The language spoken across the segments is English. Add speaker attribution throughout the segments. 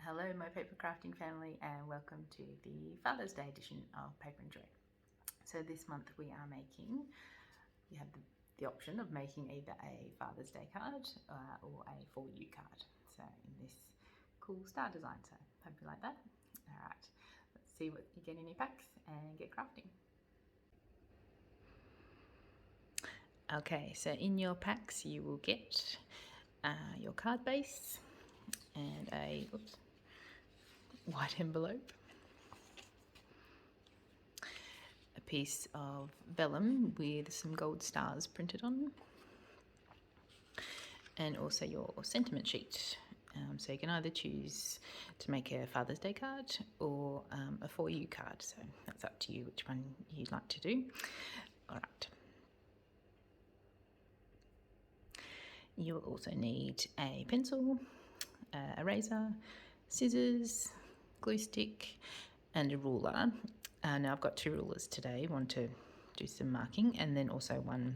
Speaker 1: Hello my paper crafting family, and welcome to the Father's Day edition of Paper and Joy. So this month we are making, you have the option of making either a Father's Day card or a for you card. So in this cool star design, so hope you like that. Alright, let's see what you get in your packs and get crafting. Okay, so in your packs you will get your card base and a white envelope, a piece of vellum with some gold stars printed on, and also your sentiment sheet. So you can either choose to make a Father's Day card or a for you card, so that's up to you which one you'd like to do. Alright. You will also need a pencil, eraser, scissors, glue stick and a ruler. Now I've got two rulers today, one to do some marking and then also one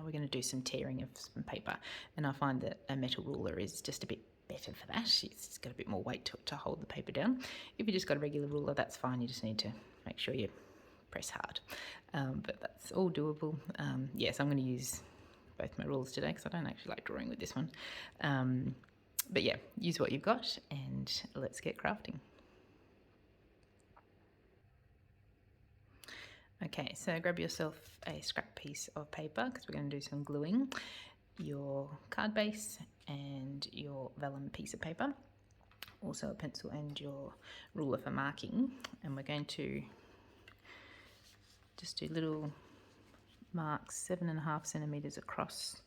Speaker 1: we're going to do some tearing of some paper, and I find that a metal ruler is just a bit better for that. It's got a bit more weight to hold the paper down. If you just got a regular ruler, that's fine, you just need to make sure you press hard, but that's all doable. Yes, I'm going to use both my rulers today because I don't actually like drawing with this one, but yeah, use what you've got and let's get crafting. Okay, so grab yourself a scrap piece of paper because we're going to do some gluing, your card base and your vellum piece of paper, also a pencil and your ruler for marking, and we're going to just do little marks 7.5 centimeters across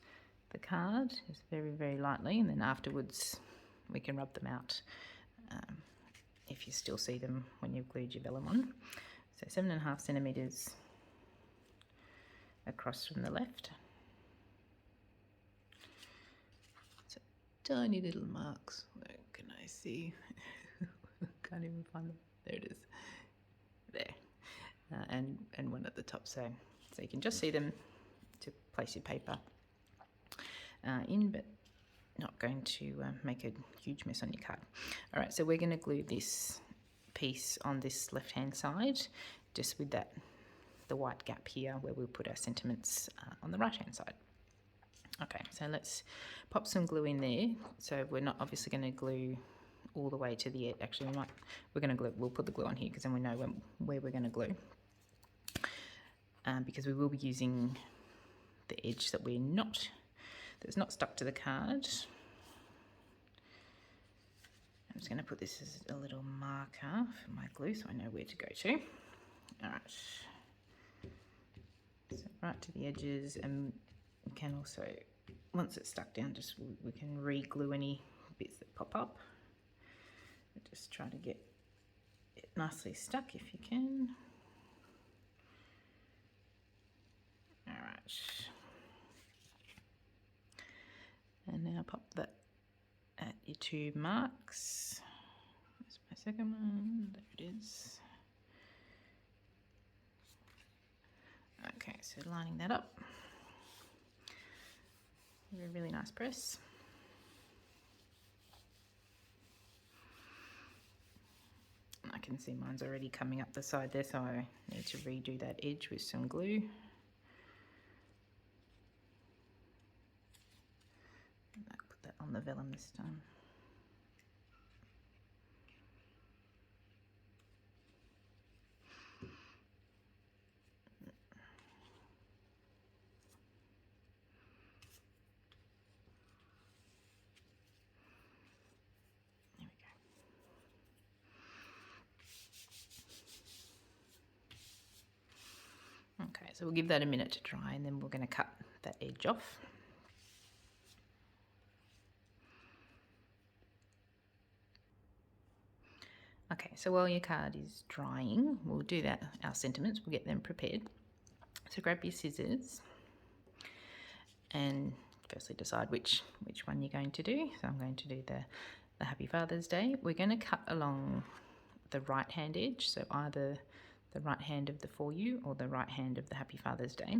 Speaker 1: the card, just very lightly, and then afterwards we can rub them out if you still see them when you've glued your vellum on. So 7.5 centimeters across from the left. So tiny little marks. Where can I see? Can't even find them. There it is. There. And one at the top. So you can just see them to place your paper in, but not going to make a huge mess on your card. All right, so we're going to glue this piece on this left hand side, just with the white gap here where we'll put our sentiments on the right hand side. Okay, so let's pop some glue in there. So we're not obviously going to glue all the way to the edge. Actually, we'll put the glue on here because then we know where we're going to glue, because we will be using the edge that's not stuck to the card. I'm just going to put this as a little marker for my glue so I know where to go to. Alright, so right to the edges, and we can also, once it's stuck down, we can re-glue any bits that pop up. Just try to get it nicely stuck if you can. Alright, and now pop that at your two marks. That's my second one, there it is. Okay, so lining that up. Give it a really nice press. I can see mine's already coming up the side there, so I need to redo that edge with some glue. I'll put that on the vellum this time. Okay, so we'll give that a minute to dry and then we're going to cut that edge off. Okay, so while your card is drying, we'll do our sentiments, we'll get them prepared. So grab your scissors and firstly decide which one you're going to do. So I'm going to do the Happy Father's Day. We're going to cut along the right hand edge, so either the right hand of the for you or the right hand of the Happy Father's Day,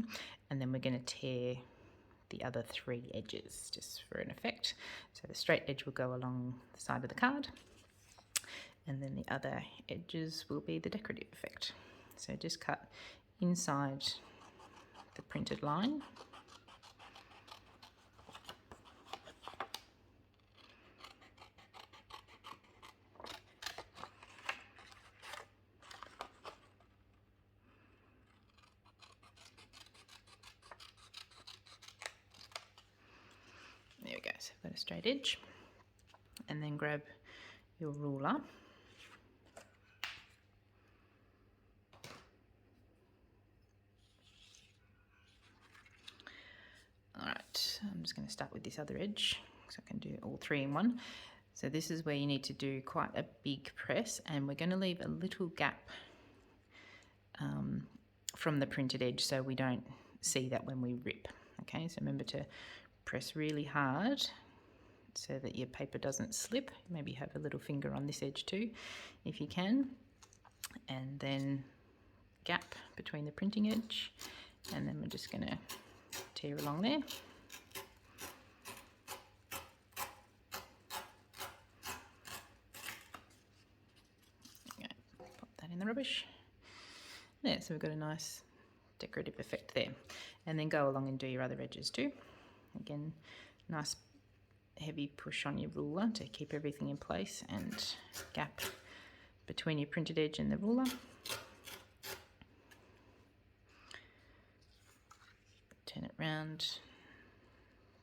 Speaker 1: and then we're going to tear the other three edges just for an effect. So the straight edge will go along the side of the card, and then the other edges will be the decorative effect. So just cut inside the printed line. There we go, so I've got a straight edge, and then grab your ruler. Alright, I'm just going to start with this other edge so I can do all three in one. So this is where you need to do quite a big press, and we're going to leave a little gap from the printed edge so we don't see that when we rip. Okay, so remember to press really hard so that your paper doesn't slip. Maybe have a little finger on this edge too if you can, and then gap between the printing edge, and then we're just going to tear along there. Okay, pop that in the rubbish. There, so we've got a nice decorative effect there. And then go along and do your other edges too. Again, nice heavy push on your ruler to keep everything in place, and gap between your printed edge and the ruler. Turn it round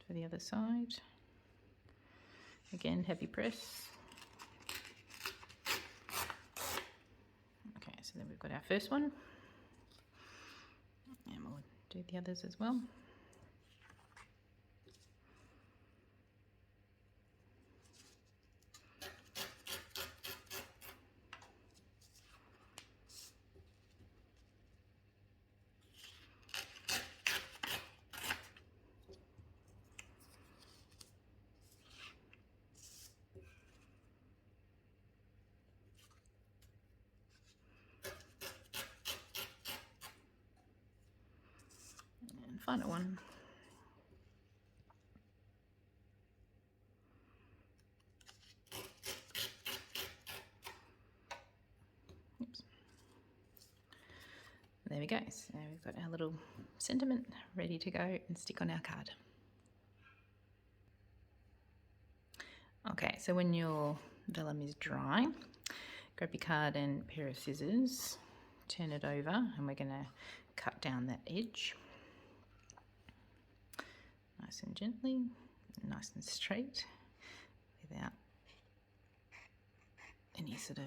Speaker 1: for the other side. Again, heavy press. Okay, so then we've got our first one, and we'll do the others as well. And final one. Oops. There we go. So we've got our little sentiment ready to go and stick on our card. Okay, so when your vellum is dry, grab your card and a pair of scissors, turn it over, and we're going to cut down that edge. Nice and gently, nice and straight, without any sort of,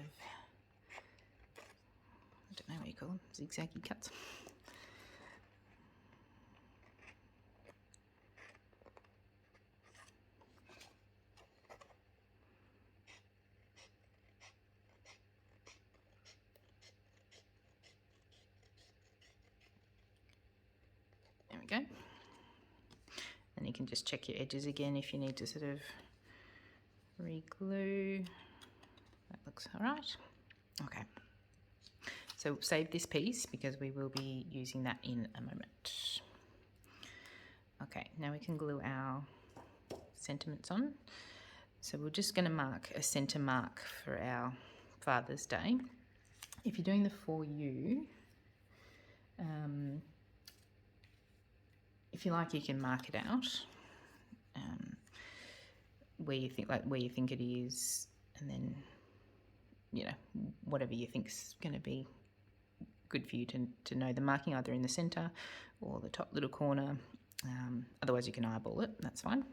Speaker 1: I don't know what you call them, zigzaggy cuts. There we go. And you can just check your edges again if you need to sort of re-glue. That looks all right. Okay. So save this piece because we will be using that in a moment. Okay, now we can glue our sentiments on. So we're just going to mark a centre mark for our Father's Day. If you're doing the For You, if you like, you can mark it out where you think it is, and then, you know, whatever you think's going to be good for you to know the marking, either in the centre or the top little corner. Otherwise you can eyeball it, that's fine.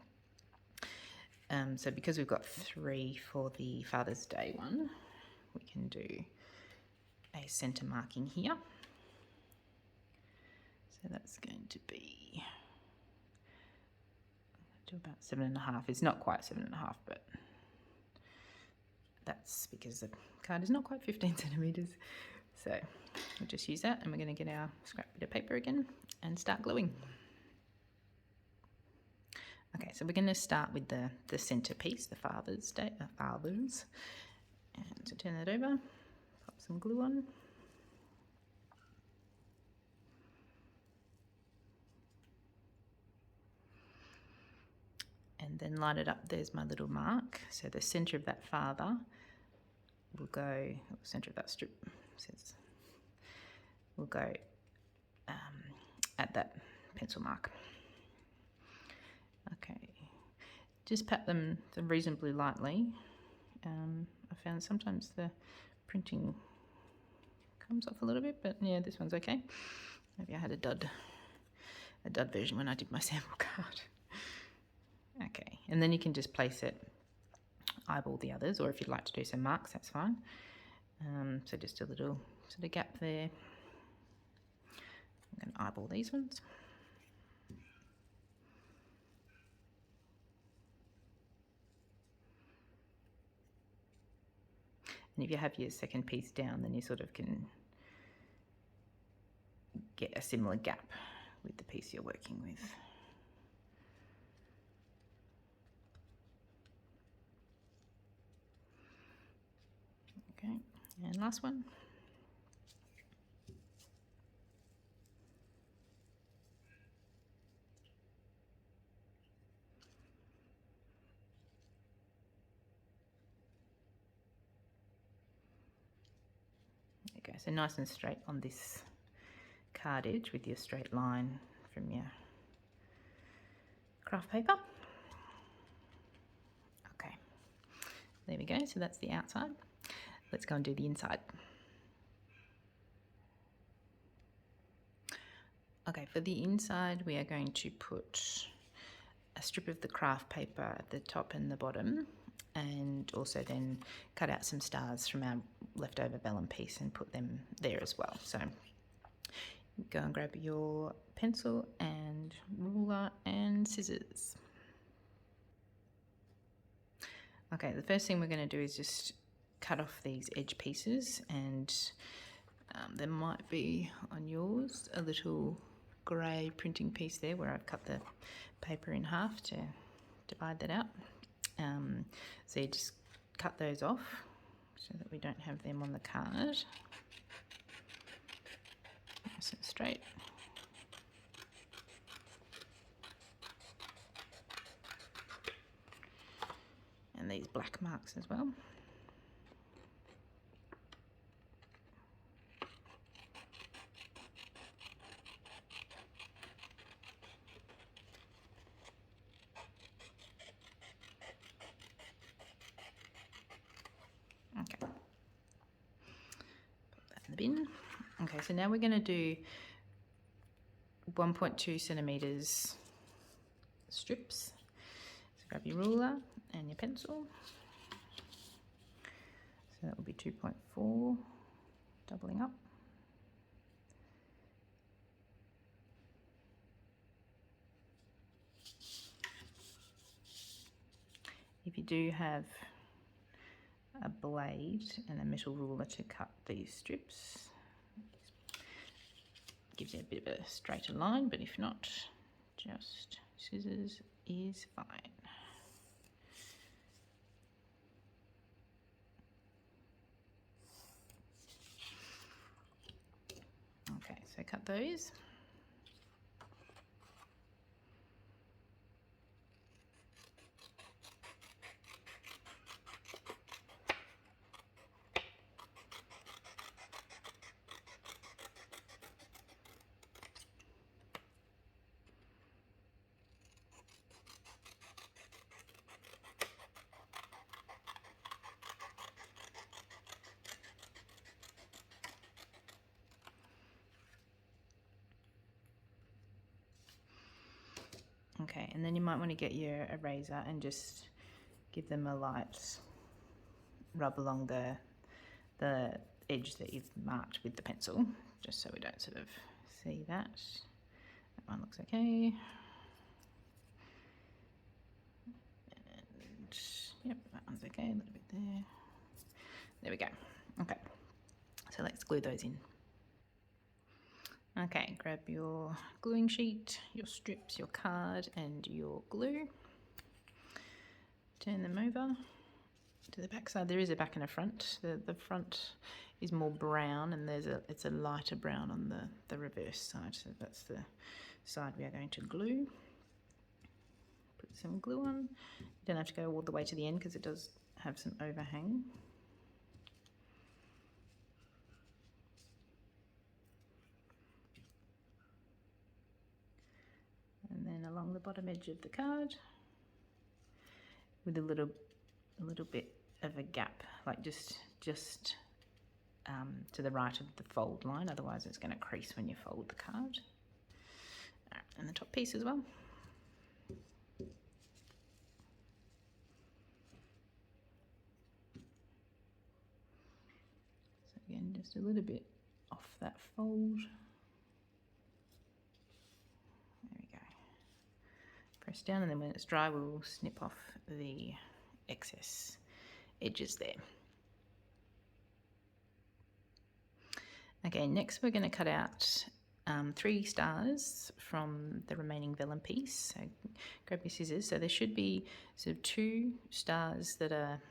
Speaker 1: So because we've got 3 for the Father's Day one, we can do a centre marking here. So that's going to be, do about 7.5. It's not quite 7.5, but that's because the card is not quite 15 centimetres. So we'll just use that, and we're going to get our scrap bit of paper again and start gluing. Okay, so we're going to start with the centre piece, the Father's Day, Fathers. And so turn that over, pop some glue on. And then line it up. There's my little mark. So the centre of that father we'll go, centre of that strip says, we'll go at that pencil mark. Okay, just pat them reasonably lightly. I found sometimes the printing comes off a little bit, but yeah, this one's okay. Maybe I had a dud version when I did my sample card. Okay, and then you can just place it, eyeball the others, or if you'd like to do some marks, that's fine. So just a little sort of gap there. I'm going to eyeball these ones. And if you have your second piece down, then you sort of can get a similar gap with the piece you're working with. Okay, and last one. Okay, so nice and straight on this card edge with your straight line from your craft paper. Okay, there we go, so that's the outside. Let's go and do the inside. Okay, for the inside we are going to put a strip of the craft paper at the top and the bottom, and also then cut out some stars from our leftover vellum piece and put them there as well. So go and grab your pencil and ruler and scissors. Okay, the first thing we're going to do is just cut off these edge pieces, and there might be on yours a little grey printing piece there where I've cut the paper in half to divide that out. So you just cut those off so that we don't have them on the card. Nice and straight. And these black marks as well. Okay, put that in the bin. Okay, so now we're going to do 1.2 centimeters strips. So grab your ruler and your pencil. So that will be 2.4, doubling up. If you do have a blade and a metal ruler to cut these strips, gives you a bit of a straighter line, but if not, just scissors is fine. Okay, so cut those. Okay, and then you might want to get your eraser and just give them a light rub along the edge that you've marked with the pencil, just so we don't sort of see that. That one looks okay. And yep, that one's okay, a little bit there. There we go. Okay, so let's glue those in. Okay, grab your gluing sheet, your strips, your card and your glue. Turn them over to the back side. There is a back and a front. The front is more brown, and it's a lighter brown on the reverse side. So that's the side we are going to glue. Put some glue on. You don't have to go all the way to the end because it does have some overhang. the bottom edge of the card with a little bit of a gap, like just to the right of the fold line, otherwise it's going to crease when you fold the card. And the top piece as well. So again, just a little bit off that fold. There we go. Press down, and then when it's dry we'll snip off the excess edges there. Okay, next we're going to cut out 3 stars from the remaining vellum piece. So grab your scissors. So there should be sort of 2 stars that are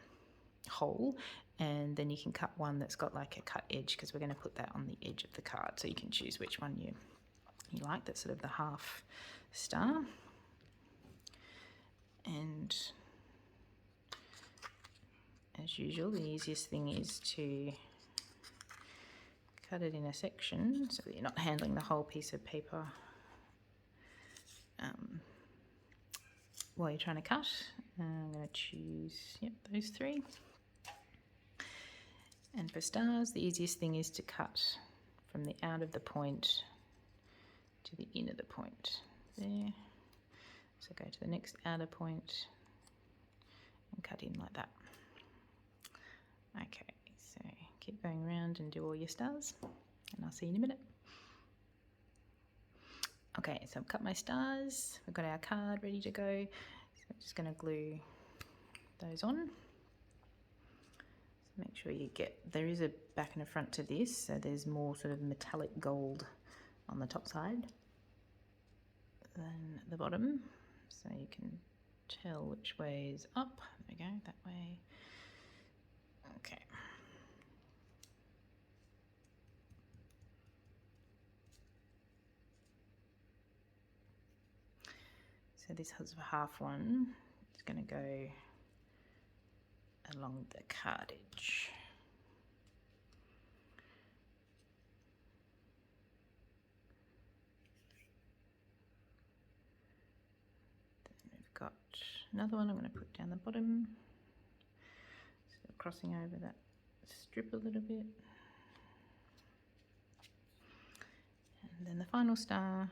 Speaker 1: whole, and then you can cut one that's got like a cut edge, because we're going to put that on the edge of the card. So you can choose which one you like. That's sort of the half star. And as usual, the easiest thing is to cut it in a section so that you're not handling the whole piece of paper while you're trying to cut. I'm going to choose, those 3. And for stars, the easiest thing is to cut from the out of the point to the in of the point there. So go to the next outer point and cut in like that. Okay, so keep going around and do all your stars, and I'll see you in a minute. Okay, so I've cut my stars, we've got our card ready to go, so I'm just going to glue those on. So make sure you there is a back and a front to this, so there's more sort of metallic gold on the top side than the bottom, so you can tell which way is up. There we go, that way. Okay. So this has a half one. It's going to go along the card edge. Then we've got another one I'm going to put down the bottom. So crossing over that strip a little bit. And then the final star.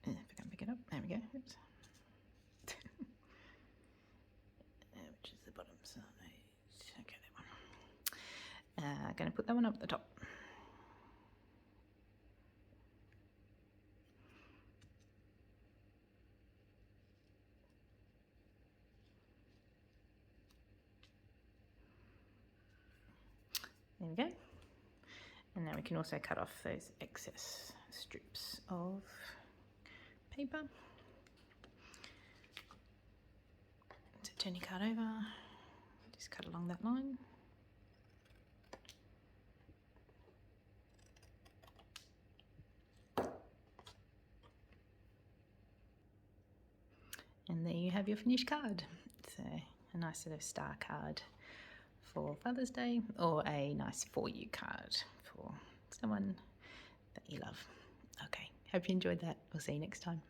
Speaker 1: If I can pick it up, there we go. Oops. Which is the bottom side. Okay, that one. Going to put that one up at the top. There we go. And now we can also cut off those excess strips of paper. So turn your card over, just cut along that line. And there you have your finished card. It's a nice sort of star card for Father's Day, or a nice for you card for someone that you love. Okay, hope you enjoyed that. We'll see you next time.